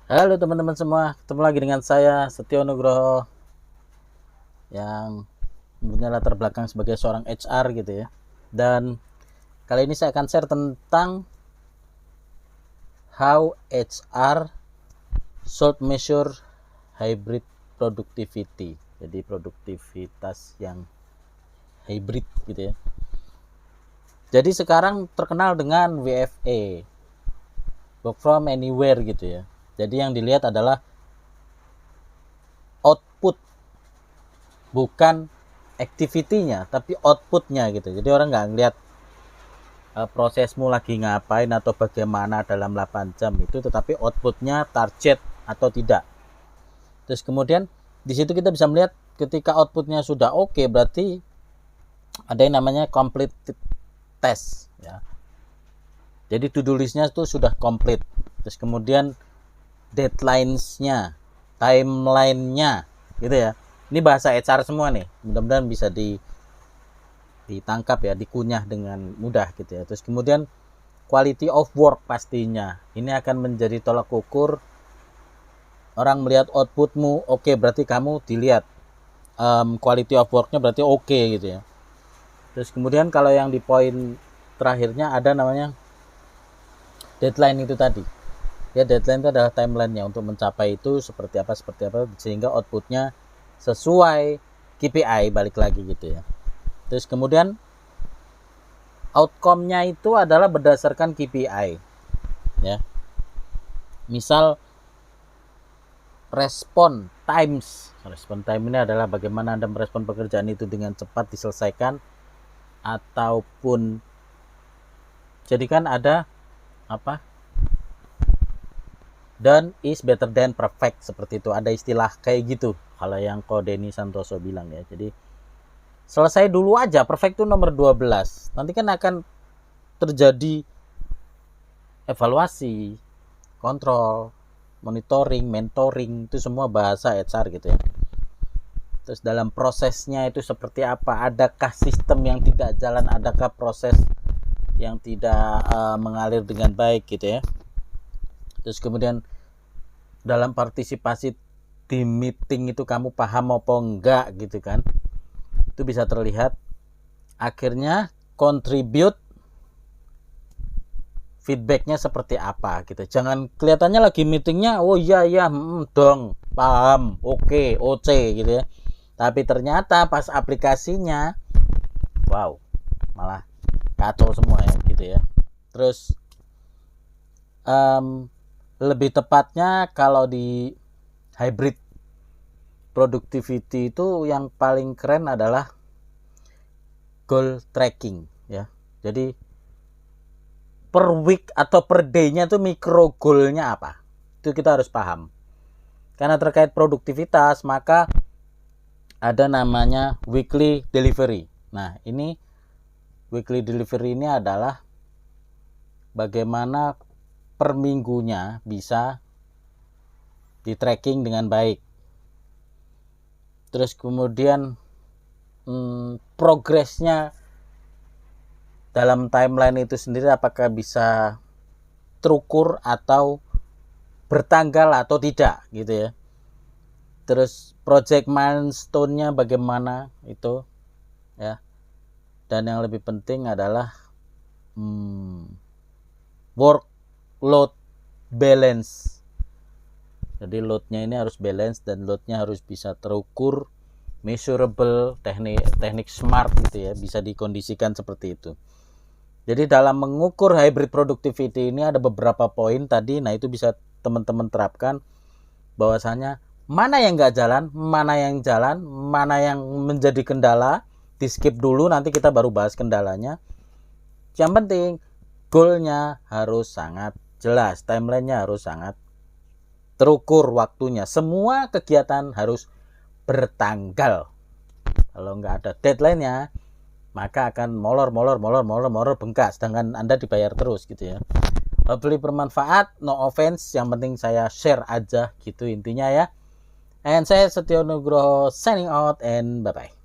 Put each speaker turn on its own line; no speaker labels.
Halo teman-teman semua, ketemu lagi dengan saya Setio Nugroho yang punya latar belakang sebagai seorang HR gitu ya. Dan kali ini saya akan share tentang how HR should measure hybrid productivity. Jadi produktivitas yang hybrid gitu ya. Jadi sekarang terkenal dengan WFA, work from anywhere gitu ya. Jadi yang dilihat adalah output, bukan activity-nya tapi output-nya gitu. Jadi orang nggak ngeliat prosesmu lagi ngapain atau bagaimana dalam 8 jam itu, tetapi output-nya target atau tidak. Terus kemudian di situ kita bisa melihat ketika output-nya sudah oke, berarti ada yang namanya complete test ya. Jadi to do list-nya itu sudah complete. Terus kemudian deadlines-nya, timeline-nya gitu ya. Ini bahasa HR semua nih, mudah-mudahan bisa ditangkap ya, dikunyah dengan mudah gitu ya. Terus kemudian quality of work pastinya, ini akan menjadi tolak ukur orang melihat outputmu oke, berarti kamu dilihat quality of worknya berarti oke gitu ya. Terus kemudian kalau yang di poin terakhirnya ada namanya deadline itu tadi ya. Deadline itu adalah timelinenya untuk mencapai itu seperti apa sehingga outputnya sesuai KPI, balik lagi gitu ya. Terus kemudian outcome-nya itu adalah berdasarkan KPI ya. Misal respon time ini adalah bagaimana Anda merespon pekerjaan itu dengan cepat diselesaikan, ataupun jadikan ada apa, done is better than perfect, seperti itu. Ada istilah kayak gitu kalau yang Ko Denny Santoso bilang ya. Jadi selesai dulu aja, perfect itu nomor 12. Nanti kan akan terjadi evaluasi, kontrol, monitoring, mentoring, itu semua bahasa HR gitu ya. Terus dalam prosesnya itu seperti apa, adakah sistem yang tidak jalan, adakah proses yang tidak mengalir dengan baik gitu ya. Terus kemudian dalam partisipasi di meeting itu kamu paham apa enggak gitu kan. Itu bisa terlihat. Akhirnya contribute, feedbacknya seperti apa gitu. Jangan kelihatannya lagi meetingnya oh iya dong, paham, oke, OC gitu ya. Tapi ternyata pas aplikasinya wow, malah kacau semua ya gitu ya. Terus lebih tepatnya kalau di hybrid productivity itu yang paling keren adalah goal tracking ya. Jadi per week atau per day-nya itu micro goal-nya apa, itu kita harus paham. Karena terkait produktivitas maka ada namanya weekly delivery. Nah ini weekly delivery ini adalah bagaimana per minggunya bisa di tracking dengan baik. Terus kemudian progresnya dalam timeline itu sendiri apakah bisa terukur atau bertanggal atau tidak gitu ya. Terus project milestone-nya bagaimana itu ya. Dan yang lebih penting adalah workload balance. Jadi loadnya ini harus balance dan loadnya harus bisa terukur, measurable, teknik smart gitu ya, bisa dikondisikan seperti itu. Jadi dalam mengukur hybrid productivity ini ada beberapa poin tadi. Nah itu bisa teman-teman terapkan, bahwasanya mana yang nggak jalan, mana yang jalan, mana yang menjadi kendala, di skip dulu, nanti kita baru bahas kendalanya. Yang penting goalnya harus sangat jelas, timelinenya harus sangat terukur, waktunya, semua kegiatan harus bertanggal. Kalau nggak ada deadline-nya maka akan molor bengkak, sedangkan Anda dibayar terus gitu ya. Hopefully bermanfaat, no offense, yang penting saya share aja gitu intinya ya. And saya Setio Nugroho signing out and bye bye.